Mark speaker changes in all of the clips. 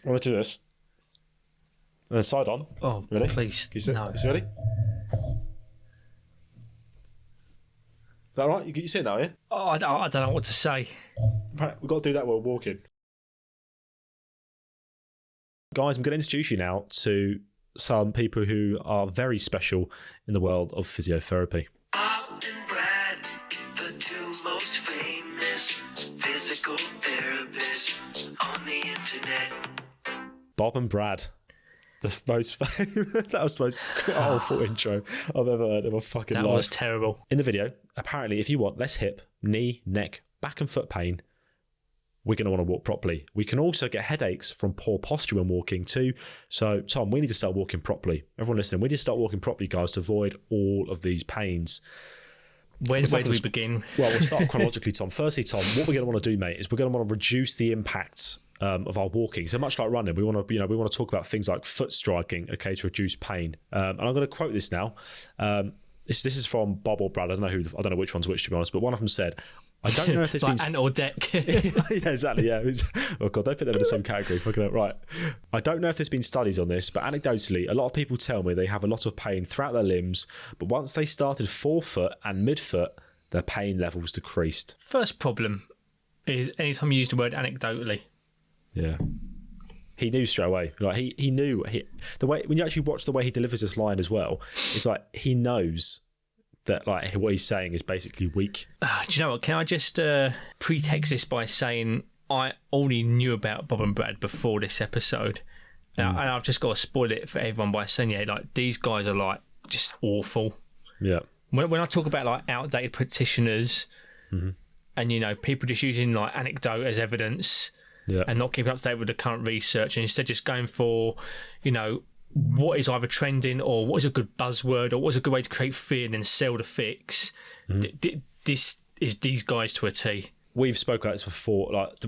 Speaker 1: want to do this? And then side on.
Speaker 2: Oh,
Speaker 1: ready?
Speaker 2: Please.
Speaker 1: No. You ready? Is that all right? You see it now, yeah?
Speaker 2: Oh, I don't know what to say.
Speaker 1: Right, we've got to do that while we're walking. Guys, I'm going to introduce you now to some people who are very special in the world of physiotherapy.
Speaker 3: Bob and Brad, the two most famous physical therapists on the internet.
Speaker 1: Bob and Brad. The most famous, that was the most awful intro I've ever heard of my fucking life.
Speaker 2: That was terrible.
Speaker 1: In the video, apparently, if you want less hip, knee, neck, back and foot pain, we're going to want to walk properly. We can also get headaches from poor posture when walking too. So, Tom, we need to start walking properly. Everyone listening, we need to start walking properly, guys, to avoid all of these pains.
Speaker 2: Where do we begin?
Speaker 1: Well, we'll start chronologically, Tom. Firstly, Tom, what we're going to want to do, mate, is we're going to want to reduce the impact of our walking. So much like running, we want to talk about things like foot striking, okay, to reduce pain. And I'm going to quote this now. This is from Bob or Brad. I don't know which one's which, to be honest, but one of them said, I don't know if there's
Speaker 2: like
Speaker 1: been...
Speaker 2: Ant or Deck.
Speaker 1: Yeah, exactly, yeah. Oh, God, don't put them in the same category. Fucking hell. Right. I don't know if there's been studies on this, but anecdotally, a lot of people tell me they have a lot of pain throughout their limbs, but once they started forefoot and midfoot, their pain levels decreased.
Speaker 2: First problem is anytime you use the word anecdotally.
Speaker 1: Yeah. He knew straight away. Like he knew the way when you actually watch the way he delivers this line as well, it's like he knows that like what he's saying is basically weak.
Speaker 2: Do you know what? Can I just pretext this by saying I already knew about Bob and Brad before this episode, and I've just got to spoil it for everyone by saying, yeah, like these guys are like just awful.
Speaker 1: Yeah.
Speaker 2: When I talk about like outdated practitioners, and you know people just using like anecdote as evidence. Yeah. And not keeping up to date with the current research, and instead just going for, you know, what is either trending or what is a good buzzword or what is a good way to create fear and then sell the fix. This is these guys to a T.
Speaker 1: We've spoken about this before. Like,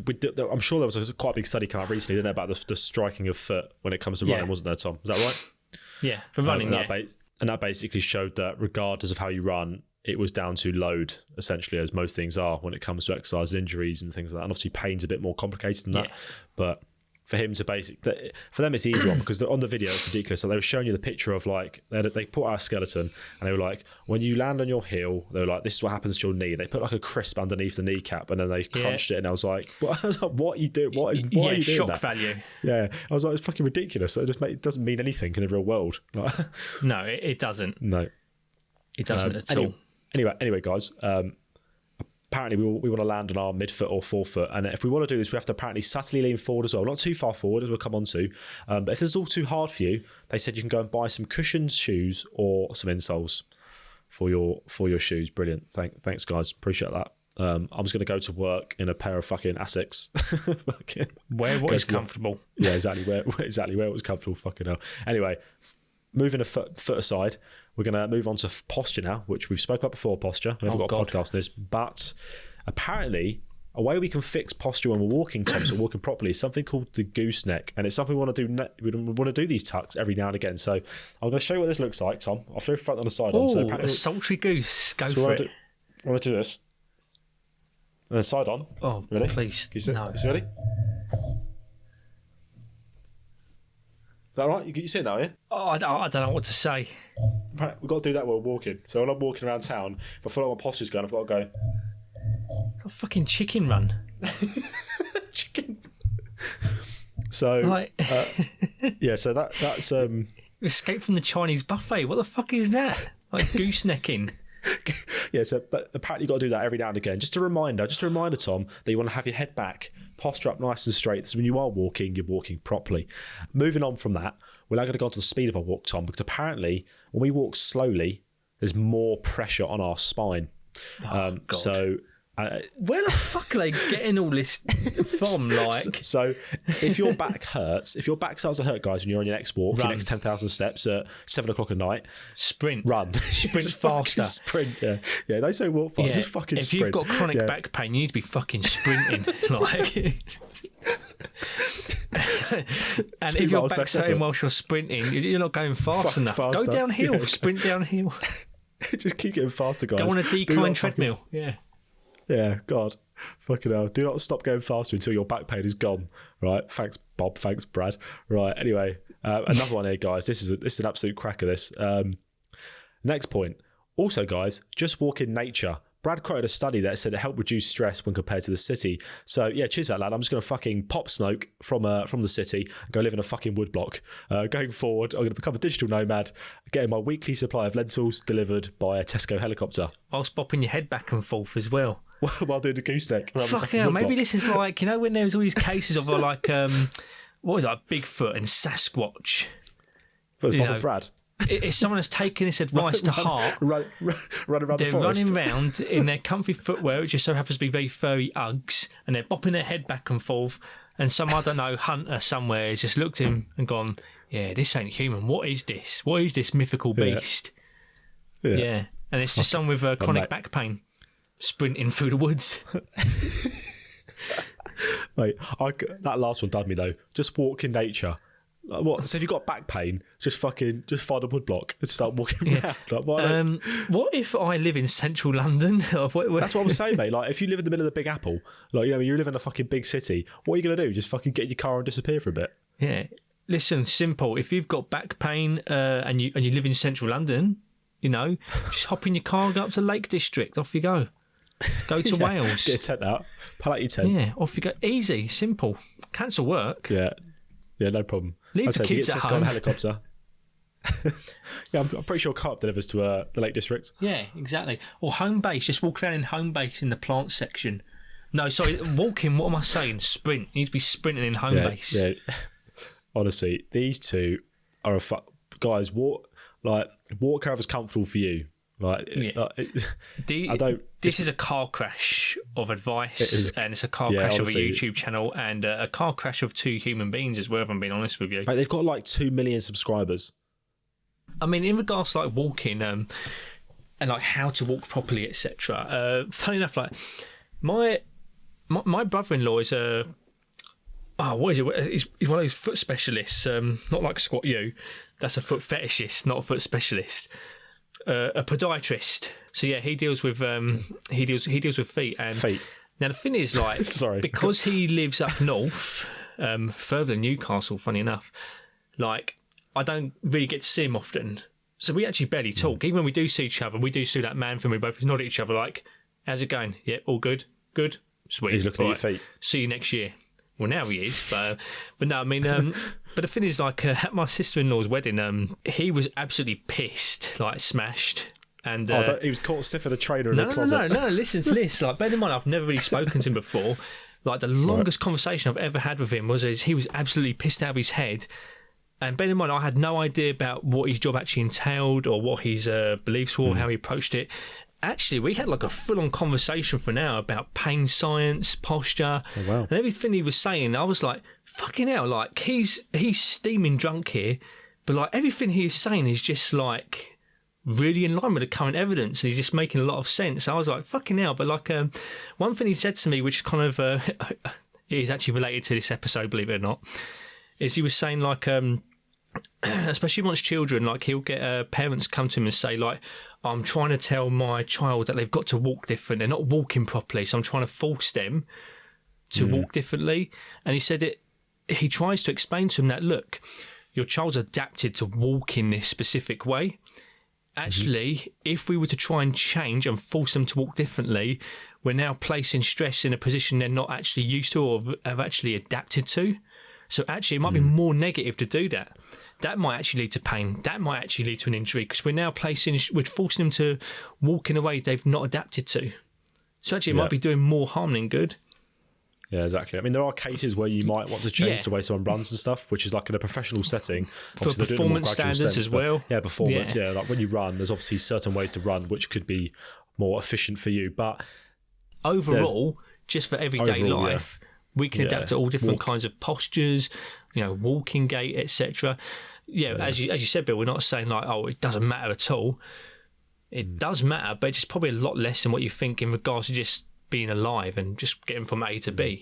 Speaker 1: I'm sure there was quite a big study come out recently, didn't there, about the striking of foot when it comes to running, wasn't there, Tom? Is that right?
Speaker 2: Yeah, for running,
Speaker 1: and that basically showed that regardless of how you run, it was down to load, essentially, as most things are when it comes to exercise injuries and things like that. And obviously, pain's a bit more complicated than that. But for him to for them, it's easy one because on the video, it's ridiculous. So they were showing you the picture of like, they put out a skeleton and they were like, when you land on your heel, they were like, this is what happens to your knee. They put like a crisp underneath the kneecap and then they crunched it. And I was like, what are you doing? Why are you doing
Speaker 2: shock
Speaker 1: that?
Speaker 2: Value.
Speaker 1: Yeah. I was like, it's fucking ridiculous. It doesn't mean anything in the real world.
Speaker 2: No, it doesn't.
Speaker 1: No.
Speaker 2: It doesn't at all.
Speaker 1: Anyway, guys, apparently we want to land on our midfoot or forefoot. And if we want to do this, we have to apparently subtly lean forward as well. Not too far forward, as we'll come on to. But if this is all too hard for you, they said you can go and buy some cushioned shoes or some insoles for your shoes. Brilliant. Thanks, guys. Appreciate that. I'm just going to go to work in a pair of fucking Asics.
Speaker 2: What is comfortable.
Speaker 1: Yeah, exactly. Where it was comfortable, fucking hell. Anyway, moving a foot aside, we're going to move on to posture now, which we've spoken about before, posture. We haven't got a podcast on this, but apparently a way we can fix posture when we're walking, Tom, so walking properly, is something called the gooseneck, and it's something we want to do. We want to do these tucks every now and again. So I'm going to show you what this looks like, Tom. I'll throw front on the side.
Speaker 2: Oh,
Speaker 1: so
Speaker 2: a sultry goose. Go for it.
Speaker 1: I want to do this. And then side on.
Speaker 2: Oh,
Speaker 1: ready?
Speaker 2: Please.
Speaker 1: No. Is it ready? Is that all right? You see it now, yeah?
Speaker 2: Oh, I don't know what to say.
Speaker 1: Right, we've got to do that while we're walking. So when I'm walking around town, if I feel like my posture's going, I've got to go.
Speaker 2: A fucking chicken run.
Speaker 1: Chicken. So,
Speaker 2: like...
Speaker 1: yeah, so that's...
Speaker 2: Escape from the Chinese buffet. What the fuck is that? Like goosenecking.
Speaker 1: Yeah, so but apparently you've got to do that every now and again. Just a reminder, Tom, that you want to have your head back, posture up nice and straight. So when you are walking, you're walking properly. Moving on from that, we're now going to go on to the speed of our walk, Tom, because apparently when we walk slowly, there's more pressure on our spine.
Speaker 2: Oh, God.
Speaker 1: So...
Speaker 2: where the fuck are they getting all this from? Like,
Speaker 1: so if your back hurts, if your back starts to hurt, guys, when you're on your next walk, your next 10,000 steps at 7 o'clock at night,
Speaker 2: run, sprint faster,
Speaker 1: sprint. Yeah. They say walk fast, just fucking
Speaker 2: if
Speaker 1: sprint.
Speaker 2: If you've got chronic back pain, you need to be fucking sprinting, like. And if your back's hurting whilst you're sprinting, you're not going fast enough. Go downhill, sprint downhill.
Speaker 1: Just keep getting faster, guys.
Speaker 2: Go on a decline treadmill. Yeah,
Speaker 1: God. Fucking hell. Do not stop going faster until your back pain is gone. Right. Thanks, Bob. Thanks, Brad. Right. Anyway, another one here, guys. This is an absolute cracker, this. Next point. Also, guys, just walk in nature. Brad quoted a study that said it helped reduce stress when compared to the city. So, yeah, cheers for that, lad. I'm just going to fucking pop smoke from the city and go live in a fucking woodblock. Going forward, I'm going to become a digital nomad, getting my weekly supply of lentils delivered by a Tesco helicopter.
Speaker 2: Whilst bopping your head back and forth as well.
Speaker 1: While doing a gooseneck.
Speaker 2: Fucking hell, maybe this is like, when there was all these cases of like, what was that, Bigfoot and Sasquatch?
Speaker 1: What was Bob and Brad?
Speaker 2: If someone has taken this advice to heart,
Speaker 1: run around the forest.
Speaker 2: They're running around in their comfy footwear, which just so happens to be very furry Uggs, and they're bopping their head back and forth, and some, I don't know, hunter somewhere has just looked at him and gone, yeah, this ain't human. What is this? What is this mythical beast? Yeah. And it's just someone with chronic back pain sprinting through the woods.
Speaker 1: Mate, that last one done me, though. Just walk in nature. Like what? So if you've got back pain, just find a woodblock and start walking around. Like,
Speaker 2: what if I live in central London?
Speaker 1: That's what I'm saying, mate. Like, if you live in the middle of the Big Apple, like, you live in a fucking big city, what are you going to do? Just fucking get in your car and disappear for a bit?
Speaker 2: Yeah. Listen, simple. If you've got back pain and you live in central London, just hop in your car, go up to Lake District, off you go. Go to Wales.
Speaker 1: Get a tent out. Pull out your tent.
Speaker 2: Yeah, off you go. Easy, simple. Cancel work.
Speaker 1: Yeah, no problem.
Speaker 2: Leave the kids at home.
Speaker 1: A helicopter. Yeah, I'm pretty sure Carp delivers to the Lake District.
Speaker 2: Yeah, exactly. Or home base. Just walk around in home base in the plant section. No, sorry, walking. What am I saying? Sprint. You need to be sprinting in home base. Yeah.
Speaker 1: Honestly, these two are guys. Walk however's comfortable for you.
Speaker 2: This is a car crash of advice, and it's a car crash honestly, of a YouTube channel, and a car crash of two human beings as well, if I'm being honest with you.
Speaker 1: Mate, they've got like 2 million subscribers.
Speaker 2: I mean, in regards to like walking and like how to walk properly, etc. Funny enough, like my brother-in-law is what is it? He's one of those foot specialists. Not like Squat You. That's a foot fetishist, not a foot specialist. A podiatrist. So yeah, he deals with feet. And
Speaker 1: feet.
Speaker 2: Now the thing is, like, because he lives up north, further than Newcastle, funny enough, like I don't really get to see him often. So we actually barely talk. Even when we do see each other, we do see that man thing. We both nod at each other like, "How's it going? Yeah, all good, good, sweet."
Speaker 1: He's looking at your feet.
Speaker 2: See you next year. Well, now he is, but no, I mean, but the thing is, like, at my sister-in-law's wedding, he was absolutely pissed, like smashed, and
Speaker 1: he was caught stiff at a trainer in a closet.
Speaker 2: No, listen to this. Like, bear in mind, I've never really spoken to him before. Like, the longest conversation I've ever had with him was he was absolutely pissed out of his head. And bear in mind, I had no idea about what his job actually entailed or what his beliefs were, how he approached it. Actually, we had like a full-on conversation for an hour about pain science, posture, and everything he was saying. I was like, fucking hell, like he's steaming drunk here, but like everything he is saying is just like really in line with the current evidence, and he's just making a lot of sense. I was like, fucking hell. But like one thing he said to me, which kind of is actually related to this episode, believe it or not, is he was saying like, especially once children, like he'll get parents come to him and say like, I'm trying to tell my child that they've got to walk different. They're not walking properly, so I'm trying to force them to walk differently. And he said that he tries to explain to him that, look, your child's adapted to walk in this specific way. Actually, if we were to try and change and force them to walk differently, we're now placing stress in a position they're not actually used to or have actually adapted to. So actually, it might be more negative to do that. That might actually lead to pain. That might actually lead to an injury because we're forcing them to walk in a way they've not adapted to. So actually, it might be doing more harm than good.
Speaker 1: Yeah, exactly. I mean, there are cases where you might want to change the way someone runs and stuff, which is like in a professional setting.
Speaker 2: For performance standards as well.
Speaker 1: Yeah, performance. Yeah, like when you run, there's obviously certain ways to run which could be more efficient for you. But
Speaker 2: overall, just for everyday life, we can adapt to all different kinds of postures, walking gait, etc. As you said, Bill, we're not saying like, oh, it doesn't matter at all. It does matter, but it's probably a lot less than what you think in regards to just being alive and just getting from A to B.